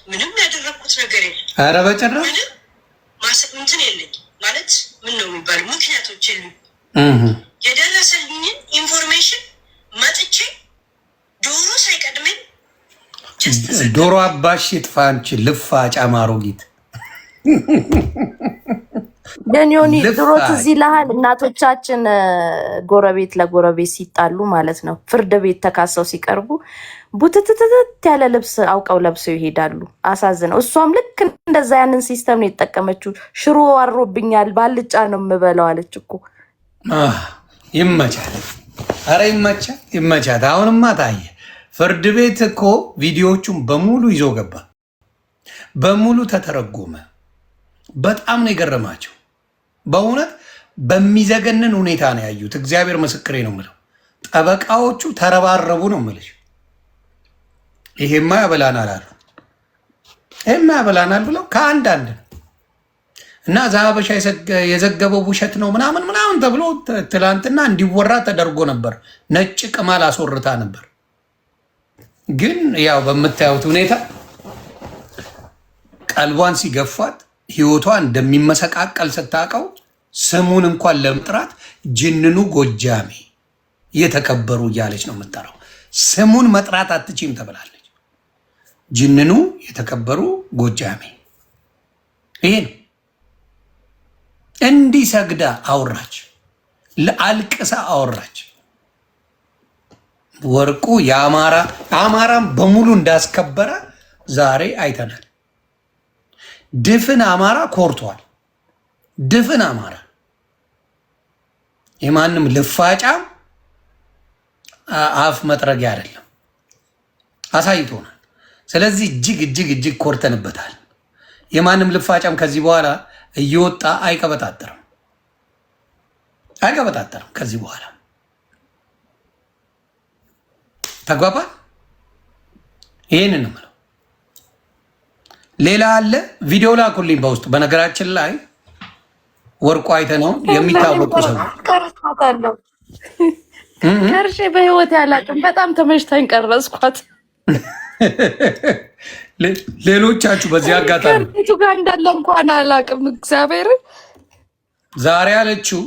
ምንም ያደረኩት ነገር የለም። ኧረ በጭራሽ ምንም እንትን የለኝ ማለት ምን ነው የሚባሉ ምክንያቶች የሉም። የደረሰልኝን ኢንፎርሜሽን መጥቼ ዶሮ ሳይቀድመኝ ዶሮ አባሽ ይጥፋ አንቺ ልፋጭ አማሮጊት ደኒዮኒ ድሮ ትዝ ይልሃል እናቶቻችን ጎረቤት ለጎረቤት ሲጣሉ ማለት ነው ፍርድ ቤት ተካሰው ሲቀርቡ ቡትትትት ያለ ልብስ አውቀው ለብሰው ይሄዳሉ። አሳዝነው እሷም ልክ እንደዛ ያንን ሲስተም ነው የተጠቀመችው። ሽሮ አሮብኛል ባልጫ ነው የምበለው አለች እኮ። ይመቻል። ኧረ ይመቻት። አሁንማ ታየ። ፍርድ ቤት እኮ ቪዲዮዎቹን በሙሉ ይዞ ገባ፣ በሙሉ ተተረጎመ። በጣም ነው የገረማቸው። በእውነት በሚዘገንን ሁኔታ ነው ያዩት። እግዚአብሔር ምስክሬ ነው የምለው። ጠበቃዎቹ ተረባረቡ ነው የምልሽ። ይሄማ ያበላናል አሉ። ይሄማ ያበላናል ብለው ከአንዳንድ እና ዛበሻ የዘገበው ውሸት ነው ምናምን ተብሎ ትላንትና እንዲወራ ተደርጎ ነበር። ነጭ ቅማል አስወርታ ነበር። ግን ያው በምታዩት ሁኔታ ቀልቧን ሲገፏት ህይወቷ እንደሚመሰቃቀል ስታውቀው ስሙን እንኳን ለመጥራት ጅንኑ ጎጃሜ የተከበሩ እያለች ነው የምጠራው። ስሙን መጥራት አትችም ተብላለች። ጅንኑ የተከበሩ ጎጃሜ ይሄ ነው። እንዲህ ሰግዳ አወራች፣ ለአልቅሳ አወራች። ወርቁ የአማራም በሙሉ እንዳስከበረ ዛሬ አይተናል። ድፍን አማራ ኮርቷል። ድፍን አማራ የማንም ልፋጫም አፍ መጥረጊያ አይደለም፣ አሳይቶናል። ስለዚህ እጅግ ኮርተንበታል። የማንም ልፋጫም ከዚህ በኋላ እየወጣ አይቀበጣጠርም ከዚህ በኋላ ተግባባል። ይህንን ነው የምለው። ሌላ አለ ቪዲዮ ላኩልኝ በውስጥ። በነገራችን ላይ ወርቁ አይተነው የሚታወቁ ሰው ከርሼ በህይወት ያላቅም በጣም ተመችታኝ ቀረጽኳት። ሌሎቻችሁ በዚህ አጋጣሚ ከርቱ ጋር እንዳለ እንኳን አላቅም። እግዚአብሔርን ዛሬ ያለችው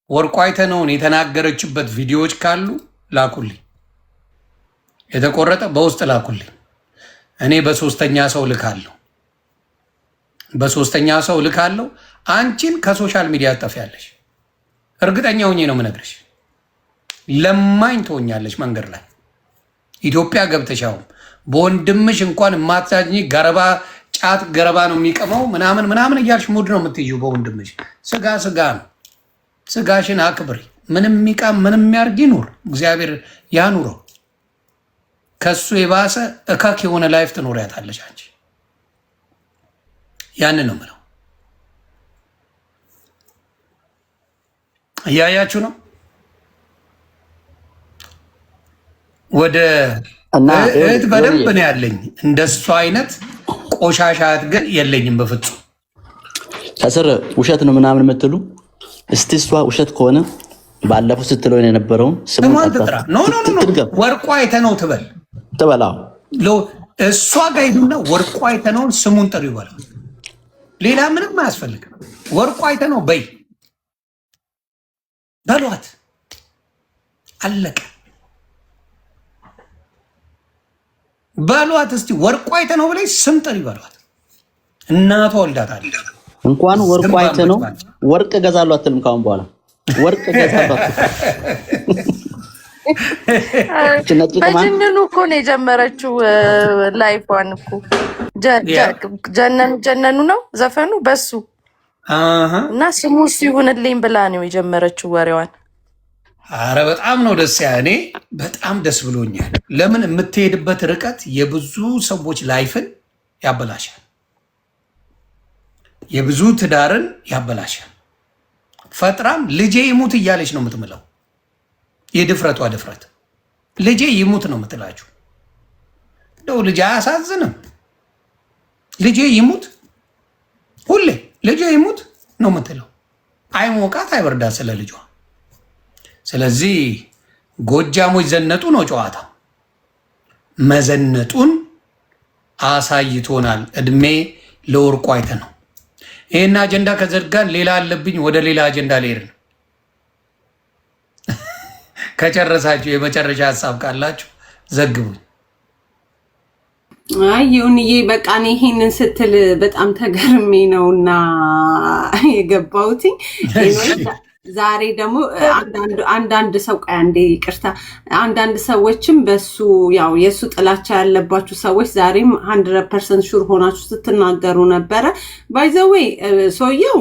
ወርቁ አይተነውን የተናገረችበት ቪዲዮዎች ካሉ ላኩልኝ። የተቆረጠ በውስጥ ላኩልኝ። እኔ በሶስተኛ ሰው ልካለሁ። አንቺን ከሶሻል ሚዲያ አጠፊያለሽ። እርግጠኛ ሆኜ ነው የምነግርሽ። ለማኝ ትሆኛለሽ መንገድ ላይ ኢትዮጵያ ገብተሻውም በወንድምሽ እንኳን የማትሳጅኝ ገረባ ጫት ገረባ ነው የሚቀመው ምናምን እያልሽ ሙድ ነው የምትይዥው። በወንድምሽ ስጋ ነው። ስጋሽን አክብሪ። ምንም የሚቃም ምንም የሚያርግ ይኑር፣ እግዚአብሔር ያኑረው። ከሱ የባሰ እካክ የሆነ ላይፍ ትኖሪያታለሽ አንቺ። ያንን ነው የምለው። እያያችሁ ነው። ወደ እህት በደንብ ነው ያለኝ። እንደሱ አይነት ቆሻሻ እህት ግን የለኝም በፍጹም። ከስር ውሸት ነው ምናምን የምትሉ እስቲ እሷ ውሸት ከሆነ ባለፈው ስትለው የነበረውን ስሟን ትጥራ። ኖ ወርቁ አይተነው ትበላው። እሷ ጋር ሄዱና ወርቁ አይተነውን ስሙን ጥሩ ይበላል። ሌላ ምንም አያስፈልግም። ወርቁ አይተነው በሏት፣ አለቀ። በሏት እስቲ ወርቁ አይተነው ብለሽ ስም ጥሪ በሏት። እናቷ ወልዳታለች። እንኳን ወርቁ አይተነው ወርቅ ገዛሉ አትልም። ካሁን በኋላ ወርቅ ገዛሉ በጅንኑ እኮ ነው የጀመረችው ላይፏን እኮ። ጀነኑ ነው ዘፈኑ በሱ እና ስሙ ሲሆንልኝ ብላ ነው የጀመረችው ወሬዋን። አረ በጣም ነው ደስ እኔ በጣም ደስ ብሎኛል። ለምን የምትሄድበት ርቀት የብዙ ሰዎች ላይፍን ያበላሻል፣ የብዙ ትዳርን ያበላሻል። ፈጥራም ልጄ ይሙት እያለች ነው የምትምለው። የድፍረቷ ድፍረት ልጄ ይሙት ነው የምትላችሁ። እንደው ልጄ አያሳዝንም? ልጄ ይሙት ሁሌ ልጄ ይሙት ነው የምትለው። አይሞቃት አይበርዳት ስለ ልጇ። ስለዚህ ጎጃሞች ዘነጡ ነው ጨዋታ። መዘነጡን አሳይቶናል። እድሜ ለወርቁ አይተ ነው። ይህን አጀንዳ ከዘጋን ሌላ አለብኝ፣ ወደ ሌላ አጀንዳ ልሄድ ነው። ከጨረሳችሁ የመጨረሻ ሀሳብ ካላችሁ ዘግቡኝ። አይ ይሁንዬ፣ በቃ እኔ ይሄንን ስትል በጣም ተገርሜ ነውና የገባሁት። ዛሬ ደግሞ አንዳንድ ሰው አንዴ ይቅርታ፣ አንዳንድ ሰዎችም በሱ ያው የሱ ጥላቻ ያለባችሁ ሰዎች ዛሬም 100% ሹር ሆናችሁ ስትናገሩ ነበረ። ባይ ዘ ዌይ ሰውየው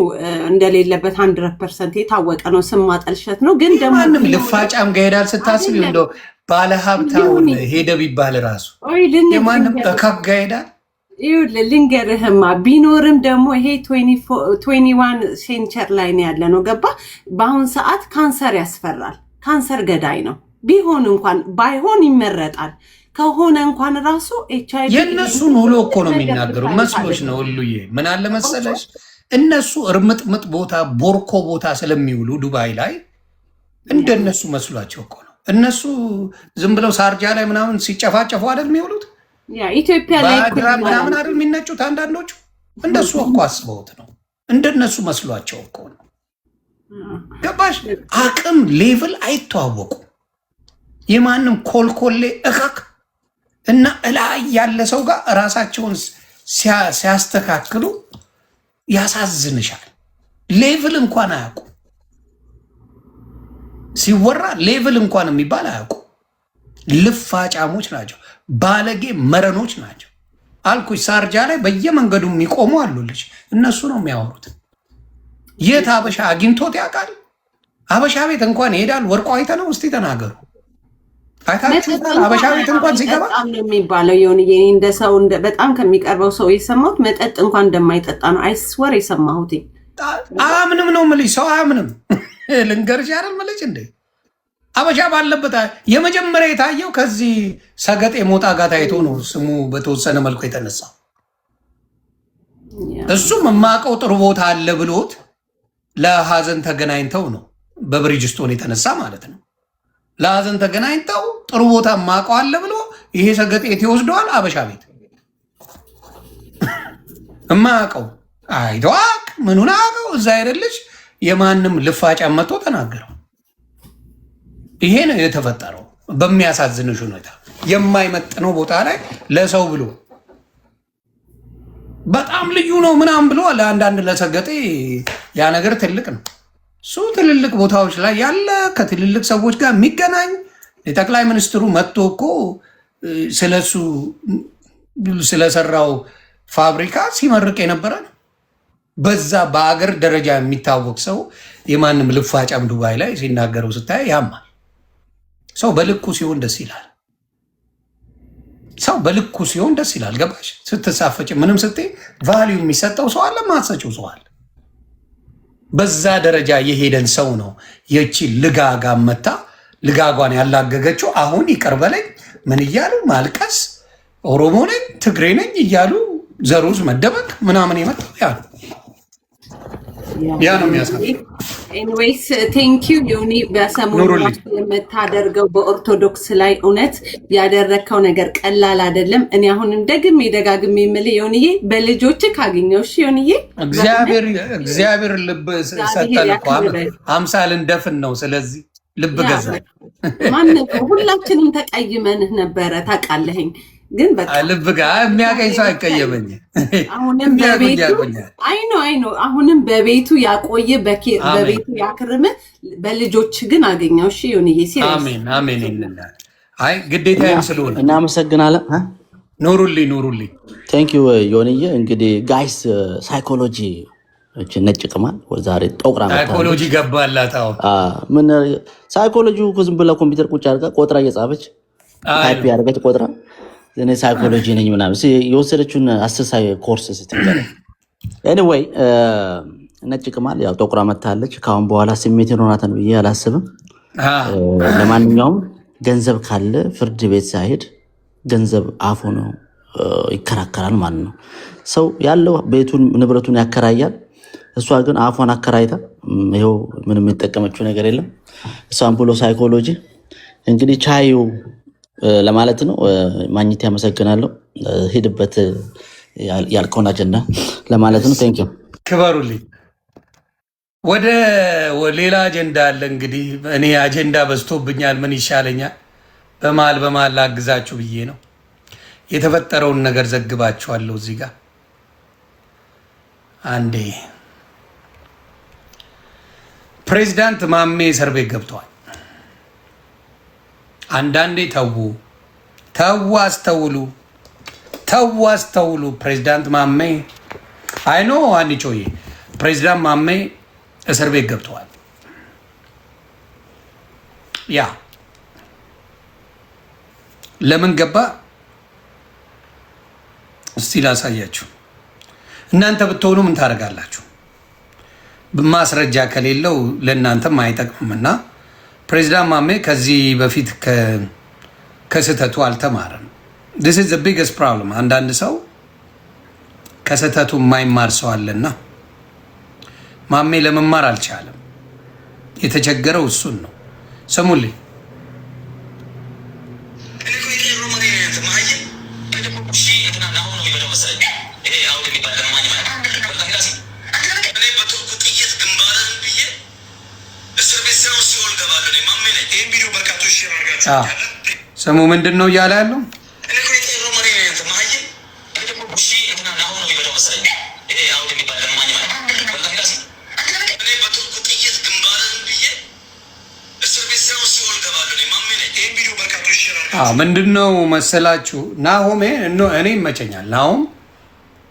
እንደሌለበት 100% የታወቀ ነው። ስም ማጠልሸት ነው። ግን ደግሞ ማንም ልፋጫም ጋር ሄዳል ስታስብ እንደው ባለሀብታውን ሄደ ቢባል ራሱ የማንም እካክ ጋር ሄዳል። ልንገርህማ ቢኖርም ደግሞ ይሄ 21 ሴንቸር ላይ ነው ያለ ነው። ገባ? በአሁን ሰዓት ካንሰር ያስፈራል። ካንሰር ገዳይ ነው። ቢሆን እንኳን ባይሆን ይመረጣል። ከሆነ እንኳን ራሱ ኤችአይቪ የእነሱን ውሎ እኮ ነው የሚናገሩ መስሎች ነው። ሁሉዬ ምን አለ መሰለሽ እነሱ እርምጥምጥ ቦታ ቦርኮ ቦታ ስለሚውሉ ዱባይ ላይ እንደነሱ መስሏቸው እኮ ነው። እነሱ ዝም ብለው ሳርጃ ላይ ምናምን ሲጨፋጨፉ አይደል የሚውሉት? ኢትዮጵያ ላይ ምናምን አይደል የሚነጩት? አንዳንዶቹ እንደሱ እኮ አስበውት ነው። እንደነሱ መስሏቸው እኮ ነው። ገባሽ? አቅም ሌቭል አይተዋወቁም። የማንም ኮልኮሌ እካክ እና እላይ ያለ ሰው ጋር ራሳቸውን ሲያስተካክሉ ያሳዝንሻል። ሌቭል እንኳን አያውቁ። ሲወራ ሌቭል እንኳን የሚባል አያውቁ። ልፋጫሞች ናቸው። ባለጌ መረኖች ናቸው አልኩሽ። ሳርጃ ላይ በየመንገዱ የሚቆሙ አሉልሽ። እነሱ ነው የሚያወሩት። የት አበሻ አግኝቶት ያውቃል? አበሻ ቤት እንኳን ይሄዳል? ወርቆ አይተ ነው? እስቲ ተናገሩ። አይታችሁታል? አበሻ ቤት እንኳን ሲገባ የሚባለው የሆነ እንደ ሰው በጣም ከሚቀርበው ሰው የሰማሁት መጠጥ እንኳን እንደማይጠጣ ነው። አይስወር የሰማሁት። አምንም ነው የምልሽ። ሰው አምንም ልንገርሽ አይደል የምልሽ እንዴ አበሻ ባለበት የመጀመሪያ የታየው ከዚህ ሰገጤ ሞጣ ጋር ታይቶ ነው ስሙ በተወሰነ መልኩ የተነሳው። እሱም የማውቀው ጥሩ ቦታ አለ ብሎት ለሀዘን ተገናኝተው ነው በብሪጅስቶን የተነሳ ማለት ነው። ለሀዘን ተገናኝተው ጥሩ ቦታ የማውቀው አለ ብሎ ይሄ ሰገጤ ይወስደዋል። አበሻ ቤት የማውቀው አይተዋቅ ምኑን አውቀው እዛ አይደለች የማንም ልፋጫ መጥቶ ተናገረው። ይሄ ነው የተፈጠረው። በሚያሳዝንሽ ሁኔታ የማይመጥነው ቦታ ላይ ለሰው ብሎ በጣም ልዩ ነው ምናምን ብሎ ለአንዳንድ ለሰገጤ ያ ነገር ትልቅ ነው። እሱ ትልልቅ ቦታዎች ላይ ያለ ከትልልቅ ሰዎች ጋር የሚገናኝ የጠቅላይ ሚኒስትሩ መጥቶ እኮ ስለሱ ስለሰራው ፋብሪካ ሲመርቅ የነበረ ነው። በዛ በአገር ደረጃ የሚታወቅ ሰው የማንም ልፋጫም ዱባይ ላይ ሲናገረው ስታይ ያማል። ሰው በልኩ ሲሆን ደስ ይላል። ሰው በልኩ ሲሆን ደስ ይላል። ገባሽ? ስትሳፈጭ ምንም ስትይ ቫሊዩ የሚሰጠው ሰው አለ፣ ማሰጪው ሰው አለ። በዛ ደረጃ የሄደን ሰው ነው የቺ ልጋጋ መታ ልጋጓን ያላገገችው። አሁን ይቅር በለኝ ምን እያሉ ማልቀስ፣ ኦሮሞ ነኝ ትግሬ ነኝ እያሉ ዘሩዝ መደበቅ ምናምን የመጣው ያ ነው የሚያሳፍረው። ኤኒዌይስ ቴንክ ዩ ዮኒ፣ በሰሞኑ የምታደርገው በኦርቶዶክስ ላይ እውነት ያደረግከው ነገር ቀላል አይደለም። እኔ አሁንም ደግሜ ደጋግሜ የምልህ ዮኒዬ በልጆች ካገኘው እሺ ዮኒዬ፣ እግዚአብሔር ልብ ሰጠን እኮ አምሳል እንደፍን ነው። ስለዚህ ልብ ገዛ ማን ሁላችንም ተቀይመንህ ነበረ ታውቃለህኝ። ግን በቃ ልብ ጋር የሚያቀኝ ሰው አይቀየመኝ። አሁንም በቤቱ አይኖ አሁንም በቤቱ ያቆየ በቤቱ ያክርም። በልጆች ግን አገኘው። እሺ ዮኒዬ፣ አሜን አሜን እንላለን። አይ ግዴታዬም ስለሆነ እናመሰግናለን። ኑሩልኝ። ቴንክ ዩ ዮኒዬ። እንግዲህ ጋይስ ሳይኮሎጂ ነጭ ቅማል ዛሬ ጦቅራ ሳይኮሎጂ ገባላት። ምን ሳይኮሎጂ ዝም ብላ ኮምፒውተር ቁጭ አድርጋ ቆጥራ እየጻፈች ታይፕ ያደርገች ቆጥራ እኔ ሳይኮሎጂ ነኝ ምናምን የወሰደችውን አሰሳይ ኮርስ ስትገረ ኤኒዌይ ነጭ ቅማል ያው ጦቅራ መታለች። ከአሁን በኋላ ስሜት ይኖራታል ብዬ አላስብም። ለማንኛውም ገንዘብ ካለ ፍርድ ቤት ሳይሄድ ገንዘብ አፉ ነው ይከራከራል ማለት ነው። ሰው ያለው ቤቱን ንብረቱን ያከራያል። እሷ ግን አፏን አከራይታ ይኸው ምንም የተጠቀመችው ነገር የለም። እሷን ብሎ ሳይኮሎጂ እንግዲህ ቻዩ ለማለት ነው። ማግኘት ያመሰግናለሁ። ሄድበት ያልከውን አጀንዳ ለማለት ነው። ቴንክ ዩ ክበሩልኝ። ወደ ሌላ አጀንዳ አለ እንግዲህ። እኔ አጀንዳ በዝቶብኛል፣ ምን ይሻለኛል? በመሀል ላግዛችሁ ብዬ ነው። የተፈጠረውን ነገር ዘግባችኋለሁ። እዚህ ጋር አንዴ ፕሬዚዳንት ማሜ እስር ቤት ገብተዋል። አንዳንዴ አስተውሉ። ፕሬዚዳንት ማሜ አይኖ አንጮዬ ፕሬዚዳንት ማሜ እስር ቤት ገብተዋል። ያ ለምን ገባ እስቲ ላሳያችሁ። እናንተ ብትሆኑ ምን ታደርጋላችሁ? ማስረጃ ከሌለው ለእናንተም አይጠቅምና ፕሬዚዳንት ማሜ ከዚህ በፊት ከስህተቱ አልተማረም። this is the biggest problem። አንዳንድ ሰው ከስህተቱ የማይማር ሰው አለና ማሜ ለመማር አልቻለም። የተቸገረው እሱን ነው። ስሙልኝ። ስሙ ምንድን ነው እያለ ያለው? ምንድን ነው መሰላችሁ? ናሆሜ እኔ ይመቸኛል። ናሆም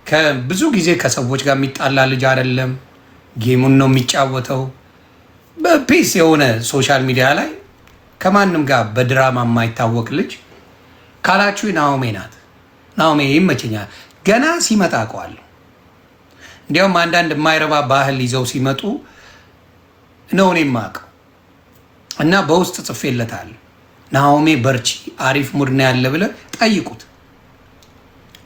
ከብዙ ጊዜ ከሰዎች ጋር የሚጣላ ልጅ አይደለም። ጌሙን ነው የሚጫወተው በፒስ የሆነ ሶሻል ሚዲያ ላይ ከማንም ጋር በድራማ የማይታወቅ ልጅ ካላችሁ ናሆሜ ናት። ናሆሜ ይመቸኛል። ገና ሲመጣ አውቀዋለሁ። እንዲያውም አንዳንድ የማይረባ ባህል ይዘው ሲመጡ ነው እኔ የማውቀው እና በውስጥ ጽፌለታለሁ። ናሆሜ በርቺ፣ አሪፍ ሙድ ነው ያለ ብለህ ጠይቁት።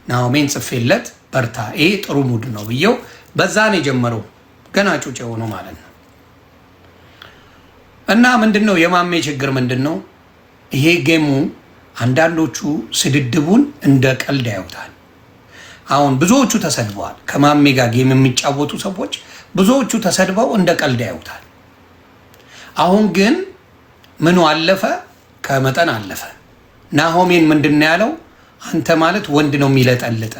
ናሆሜን ጽፌለት በርታ፣ ይሄ ጥሩ ሙድ ነው ብየው በዛ ነው የጀመረው። ገና ጩጭ የሆነው ማለት ነው። እና ምንድን ነው የማሜ ችግር ምንድን ነው? ይሄ ጌሙ አንዳንዶቹ ስድድቡን እንደ ቀልድ ያዩታል። አሁን ብዙዎቹ ተሰድበዋል። ከማሜ ጋር ጌም የሚጫወቱ ሰዎች ብዙዎቹ ተሰድበው እንደ ቀልድ ያዩታል። አሁን ግን ምኑ አለፈ፣ ከመጠን አለፈ። ናሆሜን ምንድን ነው ያለው? አንተ ማለት ወንድ ነው የሚለጠልጠ።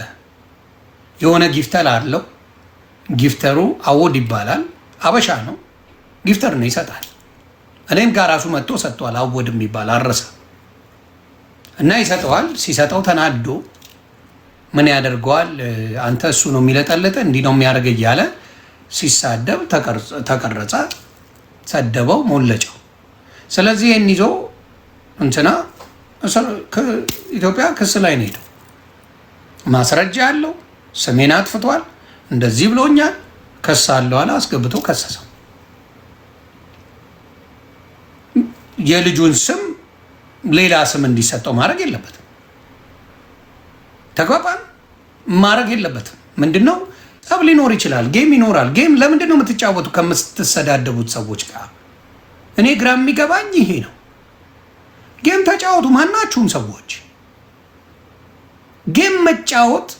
የሆነ ጊፍተር አለው። ጊፍተሩ አወድ ይባላል። አበሻ ነው፣ ጊፍተር ነው፣ ይሰጣል። እኔም ጋር ራሱ መጥቶ ሰጥቷል። አወድ የሚባል አረሰ እና ይሰጠዋል። ሲሰጠው ተናዶ ምን ያደርገዋል? አንተ እሱ ነው የሚለጠልጠ፣ እንዲህ ነው የሚያደርገ እያለ ሲሳደብ ተቀረጸ። ሰደበው፣ ሞለጨው። ስለዚህ ይህን ይዞ እንትና ኢትዮጵያ ክስ ላይ ነው ሄደው። ማስረጃ ያለው ስሜን አጥፍቷል፣ እንደዚህ ብሎኛል፣ ከሳ አለው አለ። አስገብቶ ከሰሰው። የልጁን ስም ሌላ ስም እንዲሰጠው ማድረግ የለበትም። ተግባባን? ማድረግ የለበትም። ምንድነው ጠብ ሊኖር ይችላል፣ ጌም ይኖራል። ጌም ለምንድን ነው የምትጫወቱ ከምትሰዳደቡት ሰዎች ጋር? እኔ ግራ የሚገባኝ ይሄ ነው። ጌም ተጫወቱ፣ ማናችሁም ሰዎች ጌም መጫወት